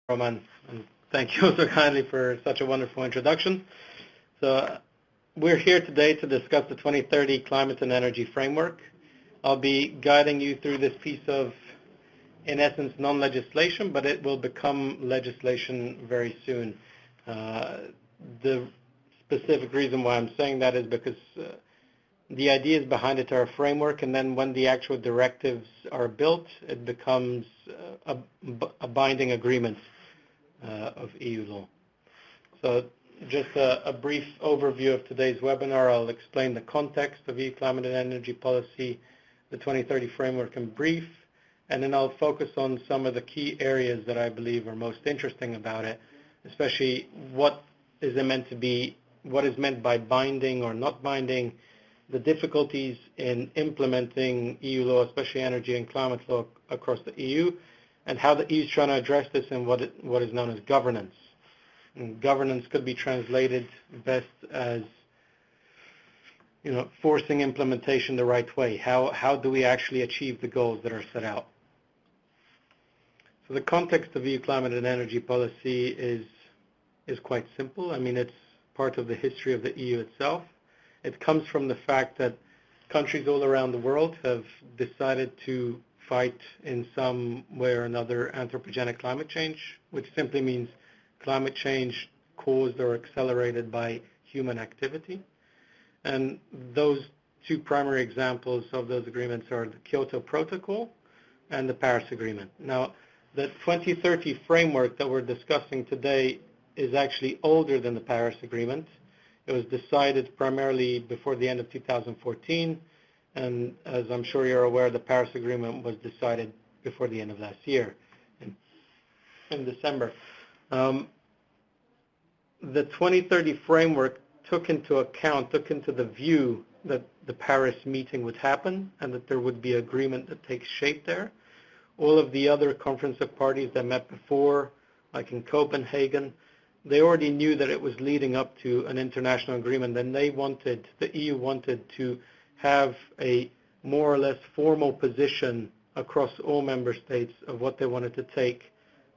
Roman, and thank you so kindly for such a wonderful introduction. So we're here today to discuss the 2030 Climate and Energy Framework. I'll be guiding you through this piece of, in essence, non-legislation, but it will become legislation very soon. The specific reason why I'm saying that is because the ideas behind it are a framework, and then when the actual directives are built, it becomes a binding agreement of EU law. So just a brief overview of today's webinar. I'll explain the context of EU climate and energy policy, the 2030 framework in brief, and then I'll focus on some of the key areas that I believe are most interesting about it, especially what is meant by binding or not binding, the difficulties in implementing EU law, especially energy and climate law across the EU, and how the EU is trying to address this in what is known as governance. And governance could be translated best as, forcing implementation the right way. How do we actually achieve the goals that are set out? So the context of EU climate and energy policy is quite simple. I mean, it's part of the history of the EU itself. It comes from the fact that countries all around the world have decided to fight in some way or another anthropogenic climate change, which simply means climate change caused or accelerated by human activity. And those two primary examples of those agreements are the Kyoto Protocol and the Paris Agreement. Now, the 2030 framework that we're discussing today is actually older than the Paris Agreement. It was decided primarily before the end of 2014, and as I'm sure you're aware, the Paris Agreement was decided before the end of last year, in December. The 2030 framework took into the view that the Paris meeting would happen and that there would be agreement that takes shape there. All of the other conference of parties that met before, like in Copenhagen, they already knew that it was leading up to an international agreement, and the EU wanted to have a more or less formal position across all member states of what they wanted to take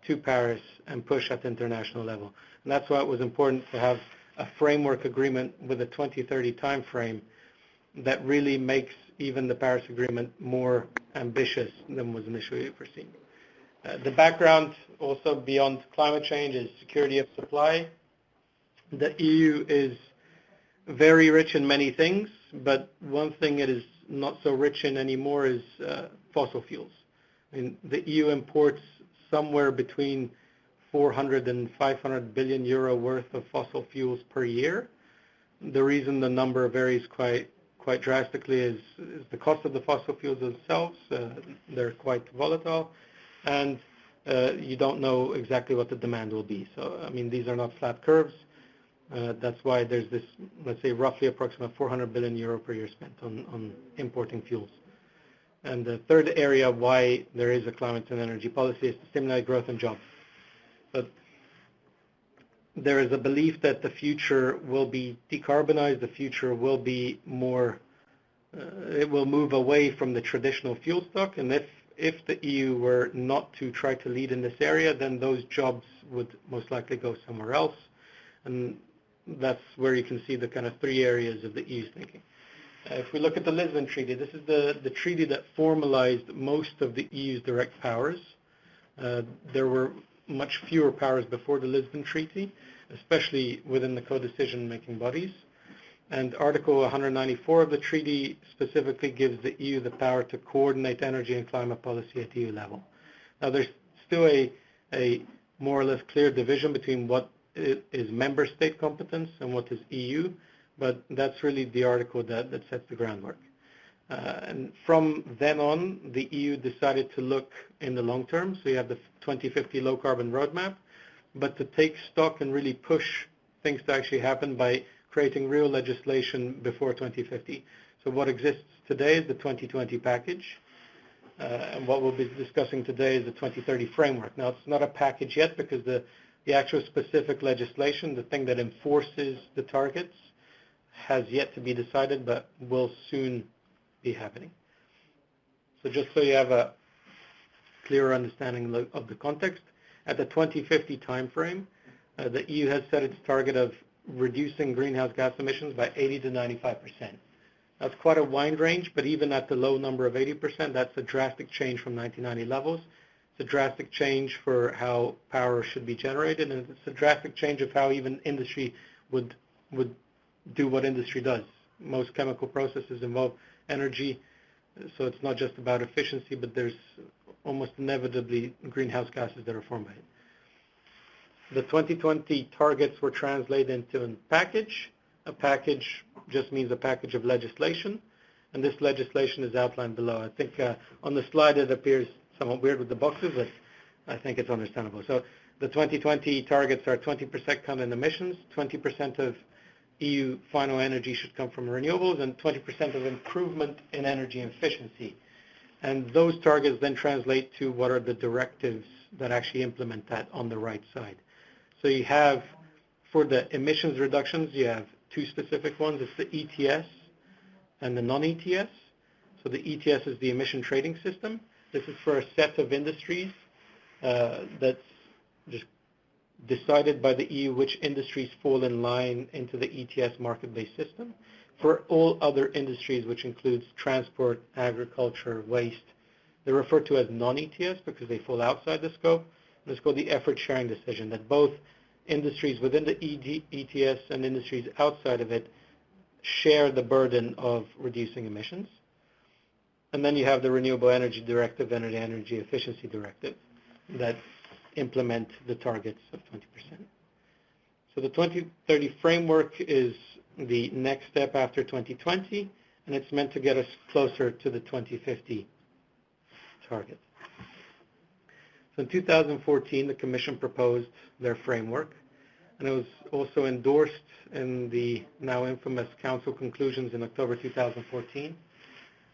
to Paris and push at the international level. And that's why it was important to have a framework agreement with a 2030 time frame that really makes even the Paris Agreement more ambitious than was initially foreseen. The background also beyond climate change is security of supply. The EU is very rich in many things, but one thing it is not so rich in anymore is fossil fuels. I mean, the EU imports somewhere between 400 and 500 billion euro worth of fossil fuels per year. The reason the number varies quite drastically is the cost of the fossil fuels themselves. They're quite volatile, and you don't know exactly what the demand will be. So, I mean, these are not flat curves. That's why there's this, let's say, roughly approximate 400 billion euro per year spent on importing fuels. And the third area why there is a climate and energy policy is to stimulate growth and jobs. But there is a belief that the future will be decarbonized, the future will be more, it will move away from the traditional fuel stock, and if the EU were not to try to lead in this area, then those jobs would most likely go somewhere else. And that's where you can see the kind of three areas of the EU's thinking. If we look at the Lisbon Treaty, this is the treaty that formalized most of the EU's direct powers. There were much fewer powers before the Lisbon Treaty, especially within the co-decision-making bodies. And Article 194 of the treaty specifically gives the EU the power to coordinate energy and climate policy at EU level. Now, there's still a more or less clear division between what is member state competence and what is EU, but that's really the article that sets the groundwork. And from then on, the EU decided to look in the long term. So you have the 2050 low carbon roadmap, but to take stock and really push things to actually happen by creating real legislation before 2050. So what exists today is the 2020 package, and what we'll be discussing today is the 2030 framework. Now, it's not a package yet because the actual specific legislation, the thing that enforces the targets, has yet to be decided, but will soon be happening. So just so you have a clearer understanding of the context, at the 2050 timeframe, the EU has set its target of reducing greenhouse gas emissions by 80 to 95%. That's quite a wide range, but even at the low number of 80%, that's a drastic change from 1990 levels. It's a drastic change for how power should be generated, and it's a drastic change of how even industry would do what industry does. Most chemical processes involve energy, so it's not just about efficiency, but there's almost inevitably greenhouse gases that are formed by it. The 2020 targets were translated into a package. A package just means a package of legislation, and this legislation is outlined below. I think on the slide it appears somewhat weird with the boxes, but I think it's understandable. So the 2020 targets are 20% cut in emissions, 20% of EU final energy should come from renewables, and 20% of improvement in energy efficiency. And those targets then translate to what are the directives that actually implement that on the right side. So you have, for the emissions reductions, you have two specific ones. It's the ETS and the non-ETS. So the ETS is the emission trading system. This is for a set of industries that's just decided by the EU which industries fall in line into the ETS market-based system. For all other industries, which includes transport, agriculture, waste, they're referred to as non-ETS because they fall outside the scope. And it's called the effort sharing decision, that both industries within the ETS and industries outside of it share the burden of reducing emissions. And then you have the Renewable Energy Directive and the Energy Efficiency Directive that implement the targets of 20%. So the 2030 framework is the next step after 2020, and it's meant to get us closer to the 2050 target. So in 2014, the Commission proposed their framework, and it was also endorsed in the now infamous Council conclusions in October 2014.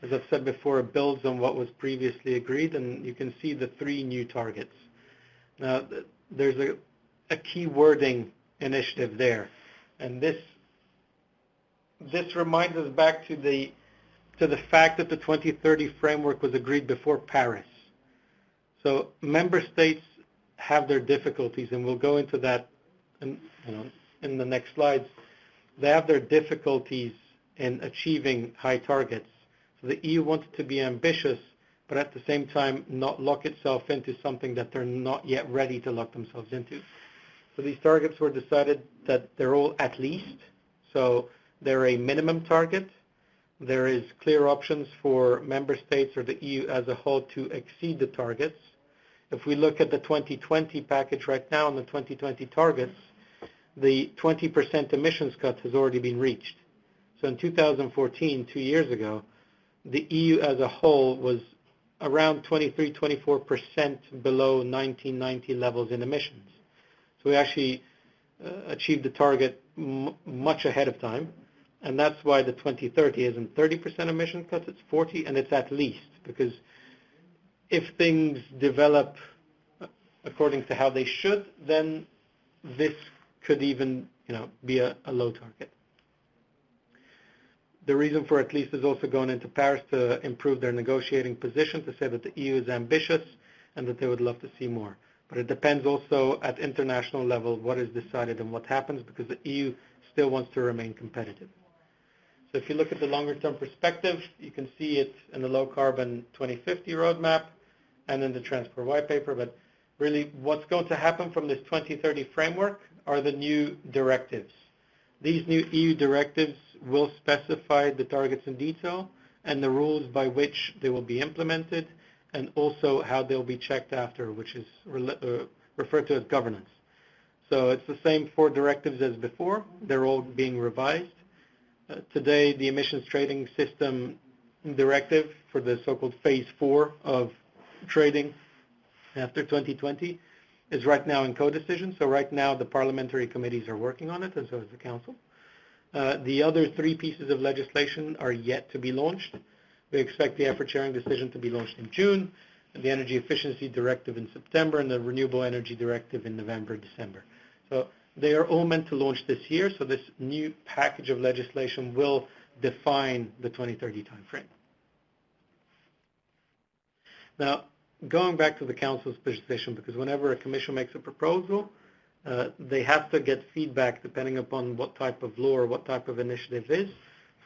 As I've said before, it builds on what was previously agreed, and you can see the three new targets. Now, there's a key wording initiative there, and this reminds us back to the fact that the 2030 framework was agreed before Paris. So member states have their difficulties, and we'll go into that in the next slides. They have their difficulties in achieving high targets. So the EU wanted to be ambitious, but at the same time not lock itself into something that they're not yet ready to lock themselves into. So these targets were decided that they're all at least. So they're a minimum target. There is clear options for member states or the EU as a whole to exceed the targets. If we look at the 2020 package right now and the 2020 targets, the 20% emissions cut has already been reached. So in 2014, 2 years ago, the EU as a whole was around 23-24% below 1990 levels in emissions. So we actually achieved the target much ahead of time, and that's why the 2030 isn't 30% emission cuts, it's 40, and it's at least, because if things develop according to how they should, then this could even be a low target. The reason for at least is also going into Paris to improve their negotiating position, to say that the EU is ambitious and that they would love to see more. But it depends also at international level what is decided and what happens, because the EU still wants to remain competitive. So if you look at the longer term perspective, you can see it in the low carbon 2050 roadmap and in the transport white paper. But really what's going to happen from this 2030 framework are the new directives. These new EU directives will specify the targets in detail and the rules by which they will be implemented, and also how they'll be checked after, which is referred to as governance. So it's the same 4 directives as before. They're all being revised. Today, the emissions trading system directive for the so-called phase 4 of trading after 2020 is right now in co-decision. So right now, the parliamentary committees are working on it, and so is the Council. The other 3 pieces of legislation are yet to be launched. We expect the effort sharing decision to be launched in June, and the Energy Efficiency Directive in September, and the Renewable Energy Directive in November, December. So they are all meant to launch this year, so this new package of legislation will define the 2030 timeframe. Now, going back to the Council's position, because whenever a Commission makes a proposal, they have to get feedback depending upon what type of law or what type of initiative is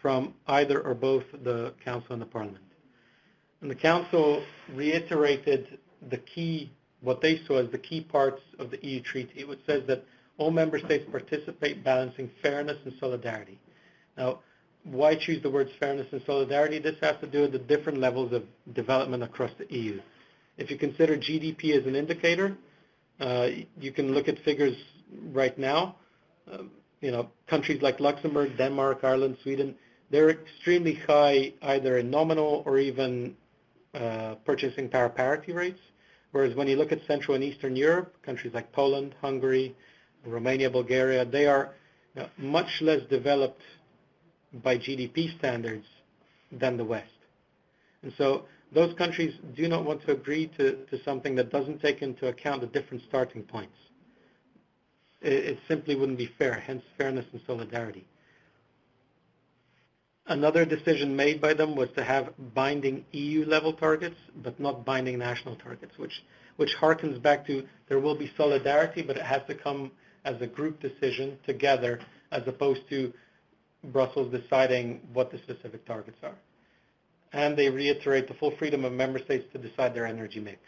from either or both the Council and the Parliament. And the Council reiterated what they saw as the key parts of the EU Treaty, which says that all member states participate balancing fairness and solidarity. Now, why choose the words fairness and solidarity? This has to do with the different levels of development across the EU. If you consider GDP as an indicator, you can look at figures right now. Countries like Luxembourg, Denmark, Ireland, Sweden, they're extremely high either in nominal or even purchasing power parity rates. Whereas when you look at Central and Eastern Europe, countries like Poland, Hungary, Romania, Bulgaria, they are much less developed by GDP standards than the West. And so those countries do not want to agree to something that doesn't take into account the different starting points. It simply wouldn't be fair, hence fairness and solidarity. Another decision made by them was to have binding EU-level targets, but not binding national targets, which harkens back to there will be solidarity, but it has to come as a group decision together, as opposed to Brussels deciding what the specific targets are. And they reiterate the full freedom of member states to decide their energy mix.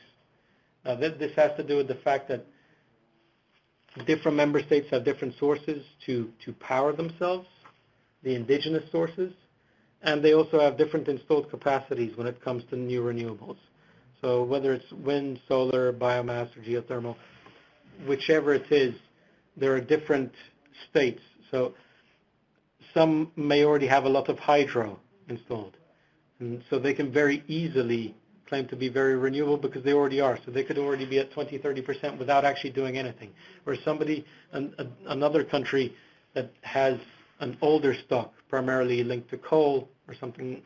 Now, this has to do with the fact that different member states have different sources to power themselves, the indigenous sources, and they also have different installed capacities when it comes to new renewables. So whether it's wind, solar, biomass, or geothermal, whichever it is, there are different states. So some may already have a lot of hydro installed. And so they can very easily claim to be very renewable because they already are. So they could already be at 20, 30% without actually doing anything. Whereas another country that has an older stock, primarily linked to coal or something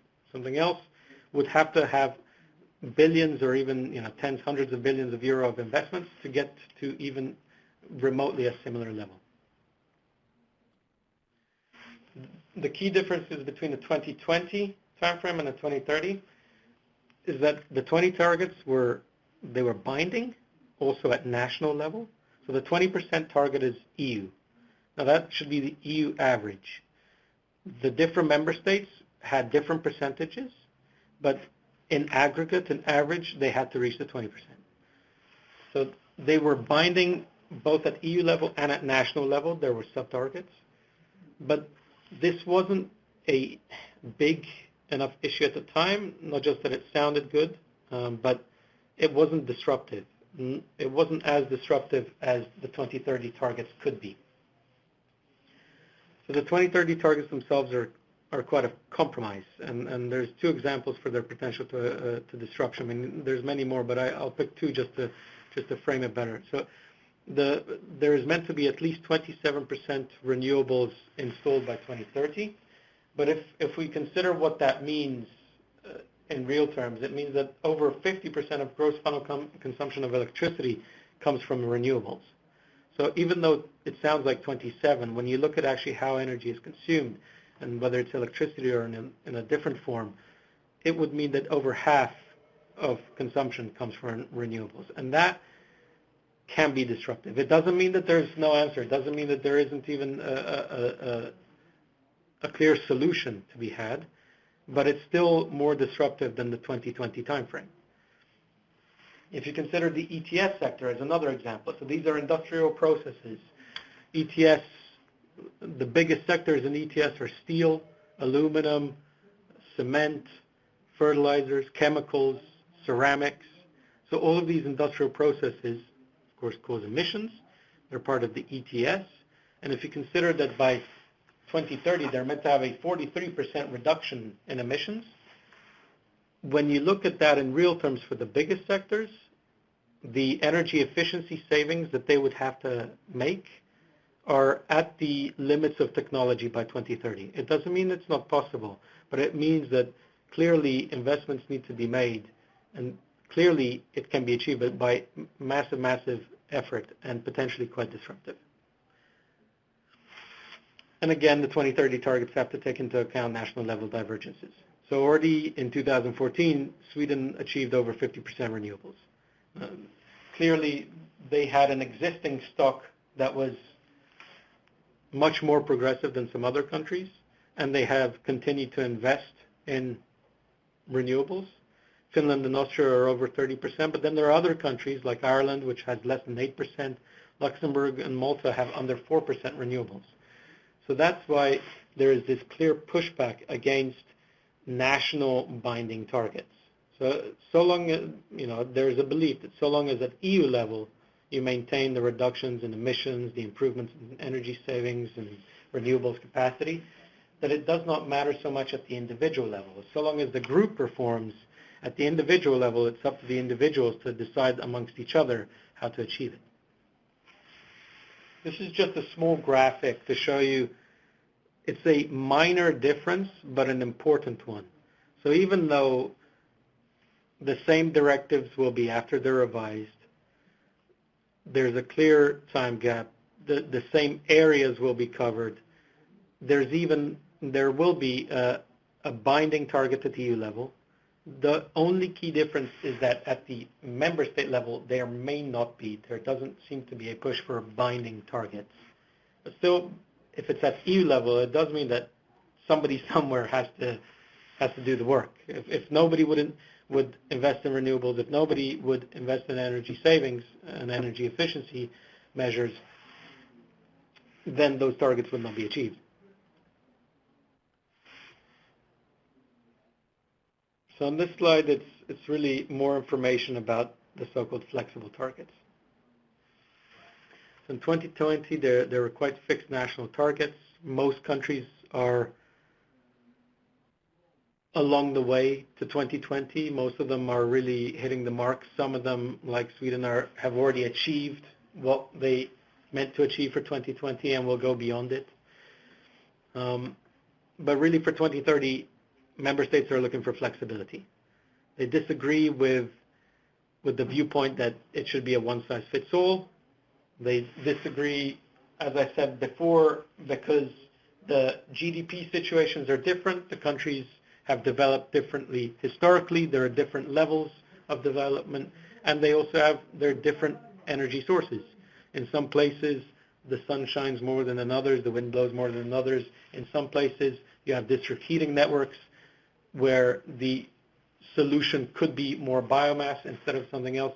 else, would have to have billions or even tens, hundreds of billions of euro of investments to get to even remotely a similar level. The key differences between the 2020 timeframe and the 2030 is that the 20 targets were binding, also at national level. So the 20% target is EU. Now that should be the EU average. The different member states had different percentages, but in aggregate, in average, they had to reach the 20%. So they were binding both at EU level and at national level. There were sub-targets, but this wasn't a big enough issue at the time, not just that it sounded good, but it wasn't disruptive. It wasn't as disruptive as the 2030 targets could be. So the 2030 targets themselves are quite a compromise, and there's two examples for their potential to disruption. I mean, there's many more, but I'll pick two just to frame it better. So there is meant to be at least 27% renewables installed by 2030. But if we consider what that means in real terms, it means that over 50% of gross final consumption of electricity comes from renewables. So even though it sounds like 27, when you look at actually how energy is consumed, and whether it's electricity or in a different form, it would mean that over half of consumption comes from renewables. And that can be disruptive. It doesn't mean that there's no answer. It doesn't mean that there isn't even a clear solution to be had, but it's still more disruptive than the 2020 timeframe. If you consider the ETS sector as another example, so these are industrial processes. ETS, the biggest sectors in ETS are steel, aluminum, cement, fertilizers, chemicals, ceramics. So all of these industrial processes, of course, cause emissions. They're part of the ETS. And if you consider that by 2030, they're meant to have a 43% reduction in emissions. When you look at that in real terms for the biggest sectors, the energy efficiency savings that they would have to make are at the limits of technology by 2030. It doesn't mean it's not possible, but it means that clearly investments need to be made, and clearly it can be achieved by massive effort and potentially quite disruptive. And again, the 2030 targets have to take into account national level divergences. So already in 2014, Sweden achieved over 50% renewables. Uh, Clearly, they had an existing stock that was much more progressive than some other countries, and they have continued to invest in renewables. Finland and Austria are over 30%, but then there are other countries like Ireland, which has less than 8%. Luxembourg and Malta have under 4% renewables. So that's why there is this clear pushback against national binding targets. So long as, there's a belief that so long as at EU level you maintain the reductions in emissions, the improvements in energy savings and renewables capacity, that it does not matter so much at the individual level. So long as the group performs at the individual level, it's up to the individuals to decide amongst each other how to achieve it. This is just a small graphic to show you it's a minor difference, but an important one. So even though the same directives will be after they're revised, there's a clear time gap, the same areas will be covered. There will be a binding target at the EU level. The only key difference is that at the member state level, there may not be. There doesn't seem to be a push for binding targets. But still, if it's at EU level, it does mean that somebody somewhere has to do the work. If nobody would invest in renewables, if nobody would invest in energy savings and energy efficiency measures, then those targets would not be achieved. So on this slide, it's really more information about the so-called flexible targets. So in 2020, there were quite fixed national targets. Most countries are along the way to 2020. Most of them are really hitting the mark. Some of them, like Sweden, have already achieved what they meant to achieve for 2020 and will go beyond it. But really for 2030, member states are looking for flexibility. They disagree with the viewpoint that it should be a one-size-fits-all. They disagree, as I said before, because the GDP situations are different. The countries have developed differently historically. There are different levels of development, and they also have their different energy sources. In some places, the sun shines more than in others, the wind blows more than in others. In some places, you have district heating networks where the solution could be more biomass instead of something else.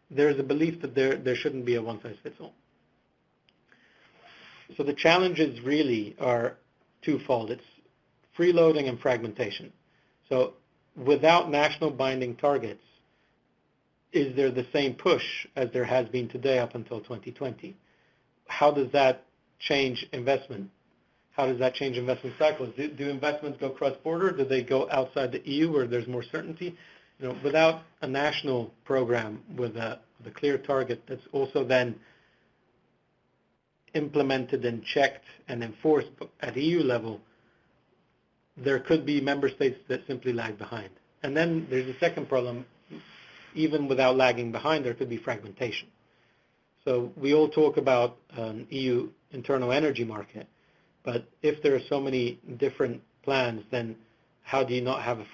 There's a belief that there shouldn't be a one-size-fits-all. So the challenges really are twofold. It's freeloading and fragmentation. So without national binding targets, is there the same push as there has been today up until 2020? How does that change investment? How does that change investment cycles? Do investments go cross-border? Do they go outside the EU where there's more certainty? Without a national program with a clear target that's also then implemented and checked and enforced at EU level, there could be member states that simply lag behind. And then there's a second problem. Even without lagging behind, there could be fragmentation. So we all talk about an EU internal energy market, but if there are so many different plans, then how do you not have a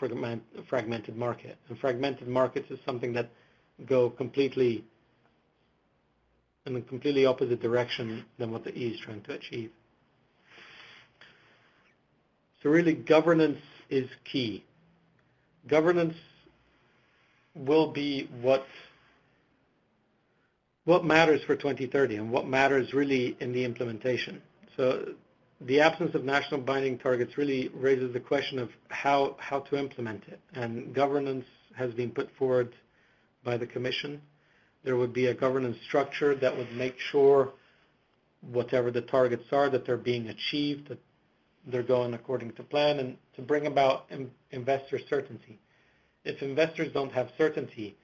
fragmented market? And fragmented markets is something that go completely in a completely opposite direction than what the EU is trying to achieve. So really, governance is key. Governance will be what matters for 2030 and what matters really in the implementation. So the absence of national binding targets really raises the question of how to implement it. And governance has been put forward by the Commission. There would be a governance structure that would make sure whatever the targets are, that they're being achieved, that they're going according to plan, and to bring about investor certainty. If investors don't have certainty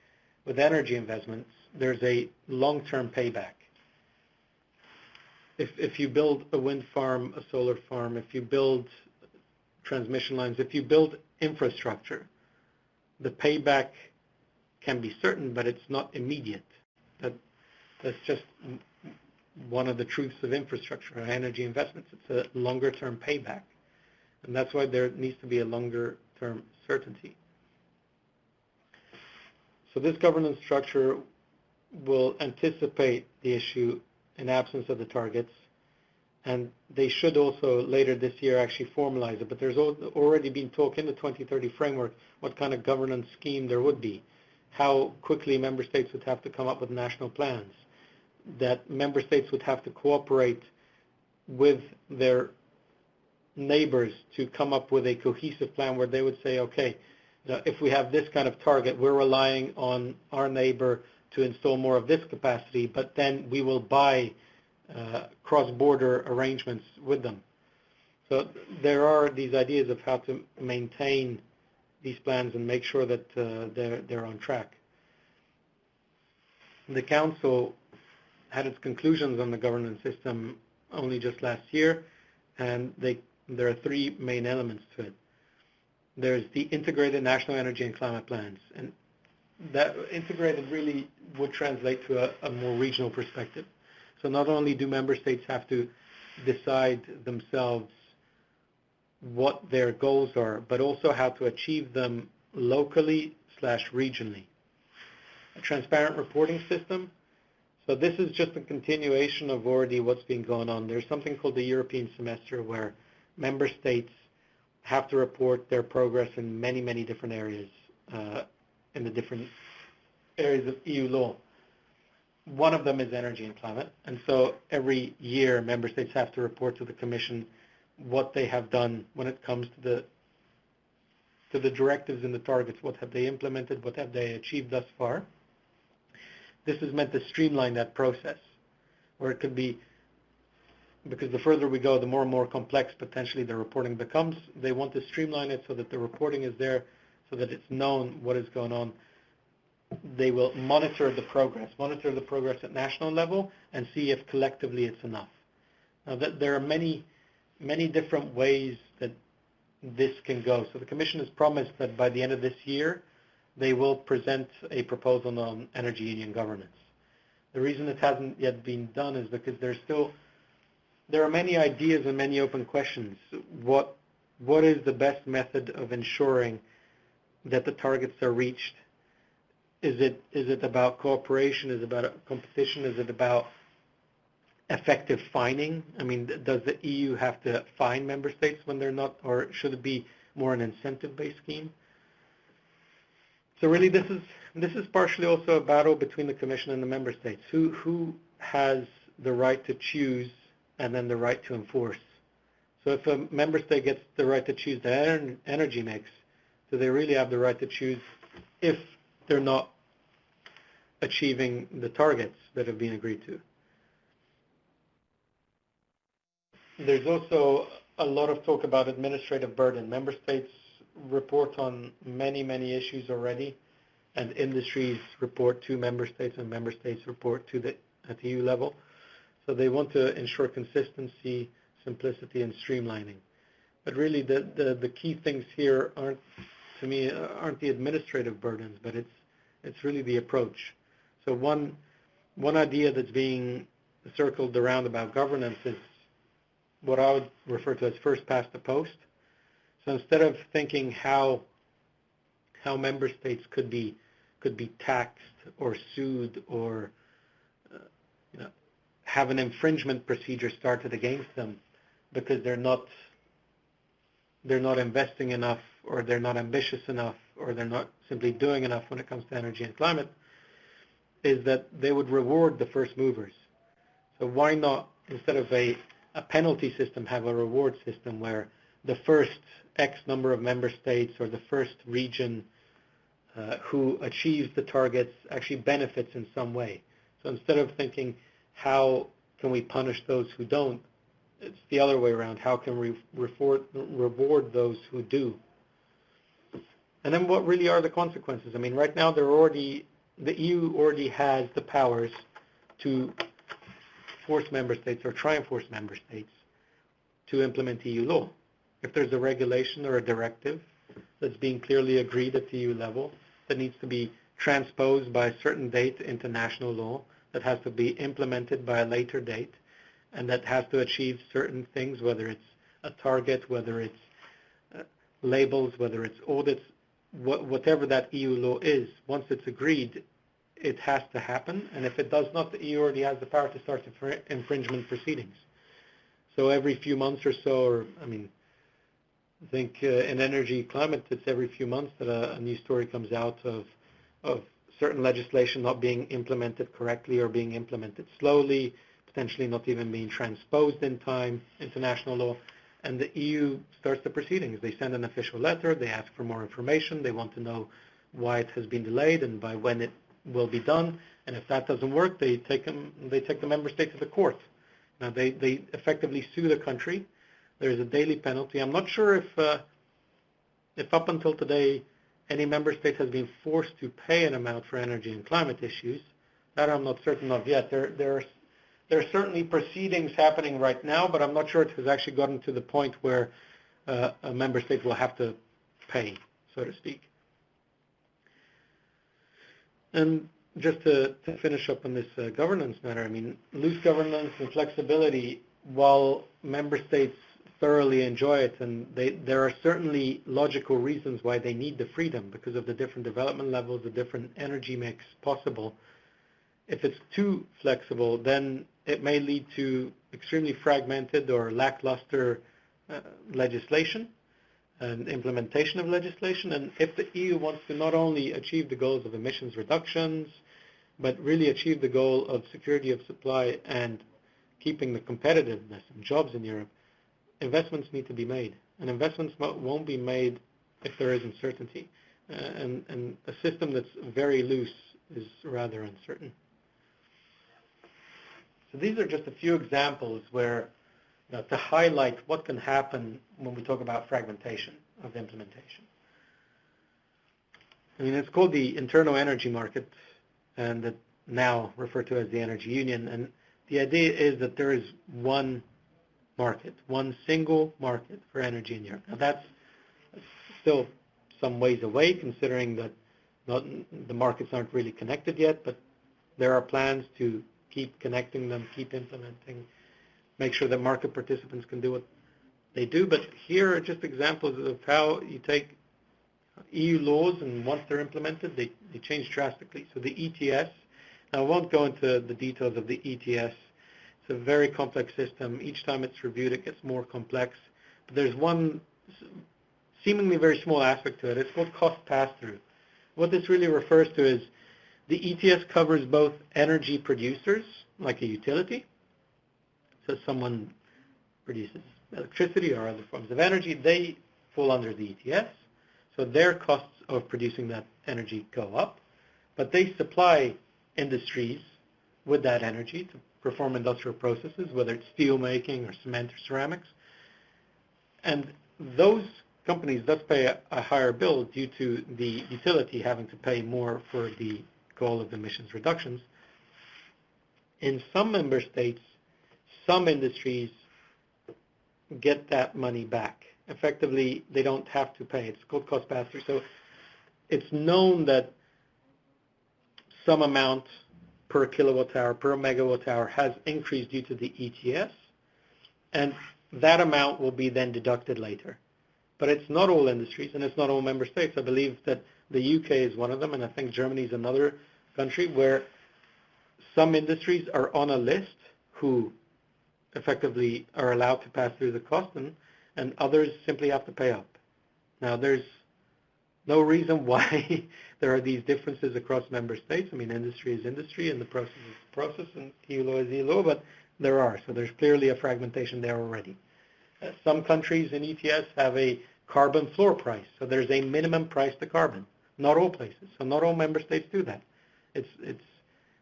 with energy investments, there's a long-term payback. If you build a wind farm, a solar farm, if you build transmission lines, if you build infrastructure, the payback can be certain, but it's not immediate. That's just one of the truths of infrastructure and energy investments. It's a longer-term payback, and that's why there needs to be a longer-term certainty. So this governance structure will anticipate the issue in absence of the targets, and they should also later this year actually formalize it. But there's already been talk in the 2030 framework what kind of governance scheme there would be, how quickly member states would have to come up with national plans, that member states would have to cooperate with their neighbors to come up with a cohesive plan where they would say, okay, if we have this kind of target, we're relying on our neighbor to install more of this capacity, but then we will buy cross-border arrangements with them. So there are these ideas of how to maintain these plans and make sure that they're on track. The Council had its conclusions on the governance system only just last year, and there are three main elements to it. There's the integrated national energy and climate plans, and that integrated really would translate to a more regional perspective. So not only do member states have to decide themselves what their goals are, but also how to achieve them locally/regionally. A transparent reporting system. So this is just a continuation of already what's been going on. There's something called the European semester where member states have to report their progress in many, many different areas, in the different areas of EU law. One of them is energy and climate, and so every year member states have to report to the Commission what they have done when it comes to the directives and the targets. What have they implemented? What have they achieved thus far? This is meant to streamline that process, where it could be, because the further we go, the more and more complex potentially the reporting becomes. They want to streamline it so that the reporting is there, so that it's known what is going on. They will monitor the progress at national level and see if collectively it's enough. Now, there are many, many different ways that this can go. So the Commission has promised that by the end of this year, they will present a proposal on energy union governance. The reason it hasn't yet been done is because there are many ideas and many open questions. What is the best method of ensuring that the targets are reached? Is it about cooperation? Is it about competition? Is it about effective fining? I mean, does the EU have to fine member states when they're not, or should it be more an incentive-based scheme? So really, this is partially also a battle between the Commission and the member states. Who has the right to choose and then the right to enforce? So if a member state gets the right to choose the energy mix, do they really have the right to choose if they're not achieving the targets that have been agreed to? There's also a lot of talk about administrative burden. Member states report on many, many issues already, and industries report to member states, and member states report at the EU level. So they want to ensure consistency, simplicity, and streamlining. But really, the key things here aren't the administrative burdens, but it's really the approach. So one idea that's being circled around about governance is what I would refer to as first past the post. So instead of thinking how member states could be taxed or sued or have an infringement procedure started against them because they're not investing enough, or they're not ambitious enough, or they're not simply doing enough when it comes to energy and climate, is that they would reward the first movers. So why not, instead of a penalty system, have a reward system where the first X number of member states or the first region who achieves the targets actually benefits in some way? So instead of thinking, how can we punish those who don't, it's the other way around. How can we reward those who do? And then what really are the consequences? I mean, right now the EU already has the powers to force member states, or try and force member states, to implement EU law. If there's a regulation or a directive that's being clearly agreed at the EU level that needs to be transposed by a certain date into national law, that has to be implemented by a later date, and that has to achieve certain things, whether it's a target, whether it's labels, whether it's audits, whatever that EU law is, once it's agreed, it has to happen. And if it does not, the EU already has the power to start infringement proceedings. So every few months or so, or I think in energy climate, it's every few months that a new story comes out of certain legislation not being implemented correctly or being implemented slowly, potentially not even being transposed in time, international law, and the EU starts the proceedings. They send an official letter, they ask for more information, they want to know why it has been delayed and by when it will be done, and if that doesn't work, they take the member state to the court. Now they effectively sue the country. There's a daily penalty. I'm not sure if up until today any member state has been forced to pay an amount for energy and climate issues. That I'm not certain of yet. There are certainly proceedings happening right now, but I'm not sure it has actually gotten to the point where a member state will have to pay, so to speak. And just to finish up on this governance matter, loose governance and flexibility, while member states thoroughly enjoy it, and there are certainly logical reasons why they need the freedom because of the different development levels, the different energy mix possible. If it's too flexible, then it may lead to extremely fragmented or lackluster legislation and implementation of legislation. And if the EU wants to not only achieve the goals of emissions reductions, but really achieve the goal of security of supply and keeping the competitiveness and jobs in Europe, investments need to be made. And investments won't be made if there isn't certainty. And a system that's very loose is rather uncertain. So these are just a few examples where, to highlight what can happen when we talk about fragmentation of implementation. It's called the internal energy market, and that now referred to as the energy union. And the idea is that there is one market, one single market for energy in Europe. Now that's still some ways away, considering that the markets aren't really connected yet, but there are plans to keep connecting them, keep implementing, make sure that market participants can do what they do. But here are just examples of how you take EU laws, and once they're implemented, they change drastically. So the ETS, now I won't go into the details of the ETS. It's a very complex system. Each time it's reviewed, it gets more complex. But there's one seemingly very small aspect to it. It's called cost pass-through. What this really refers to is the ETS covers both energy producers, like a utility. So someone produces electricity or other forms of energy, they fall under the ETS. So their costs of producing that energy go up. But they supply industries with that energy to perform industrial processes, whether it's steel making or cement or ceramics. And those companies thus pay a higher bill due to the utility having to pay more for the goal of emissions reductions. In some member states, some industries get that money back. Effectively, they don't have to pay. It's called cost pass-through. So it's known that some amount per kilowatt hour, per megawatt hour has increased due to the ETS, and that amount will be then deducted later. But it's not all industries, and it's not all member states. I believe that the UK is one of them, and I think Germany is another country where some industries are on a list who effectively are allowed to pass through the cost, and others simply have to pay up. Now, there's no reason why there are these differences across member states. Industry is industry, and the process is process, and EU law is EU law, but there are. So there's clearly a fragmentation there already. Some countries in ETS have a carbon floor price, so there's a minimum price to carbon. Not all places, so not all member states do that. It's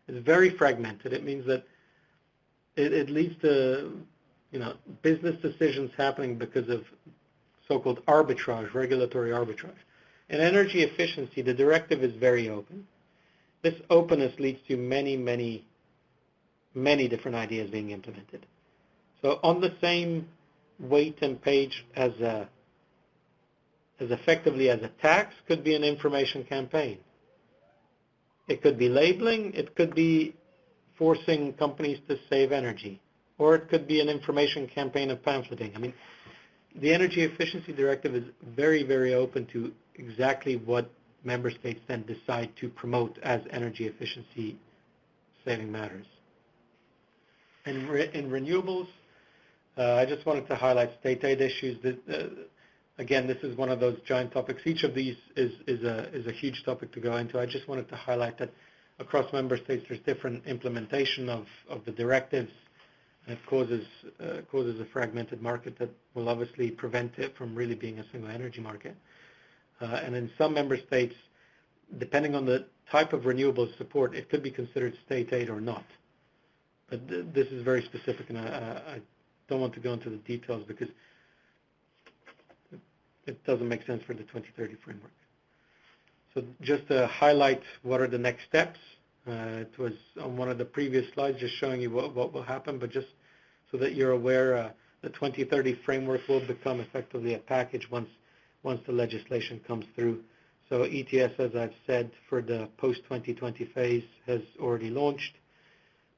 very fragmented. It means that it leads to business decisions happening because of so-called arbitrage, regulatory arbitrage. In energy efficiency, the directive is very open. This openness leads to many, many, many different ideas being implemented. So on the same weight and page as effectively as a tax could be an information campaign. It could be labeling, it could be forcing companies to save energy, or it could be an information campaign of pamphleting. The Energy Efficiency Directive is very, very open to exactly what member states then decide to promote as energy efficiency saving matters. In renewables, I just wanted to highlight state aid issues. Again, this is one of those giant topics. Each of these is a huge topic to go into. I just wanted to highlight that across member states there's different implementation of the directives, and it causes a fragmented market that will obviously prevent it from really being a single energy market. And in some member states, depending on the type of renewables support, it could be considered state aid or not. But this is very specific, and I don't want to go into the details because it doesn't make sense for the 2030 framework. So just to highlight what are the next steps, it was on one of the previous slides just showing you what will happen, but just so that you're aware, the 2030 framework will become effectively a package once the legislation comes through. So ETS, as I've said, for the post-2020 phase has already launched.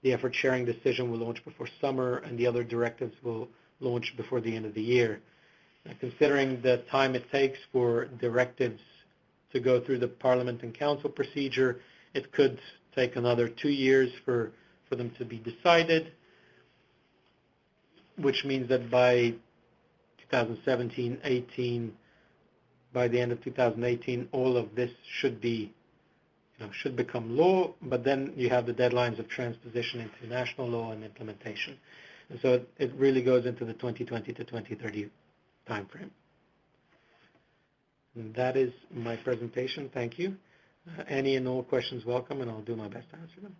The effort sharing decision will launch before summer, and the other directives will launch before the end of the year. Now, considering the time it takes for directives to go through the Parliament and Council procedure, it could take another 2 years for them to be decided, which means that by 2017-18, by the end of 2018, all of this should become law, but then you have the deadlines of transposition into national law and implementation. And so it really goes into the 2020 to 2030 timeframe. And that is my presentation. Thank you. Any and all questions welcome, and I'll do my best to answer them.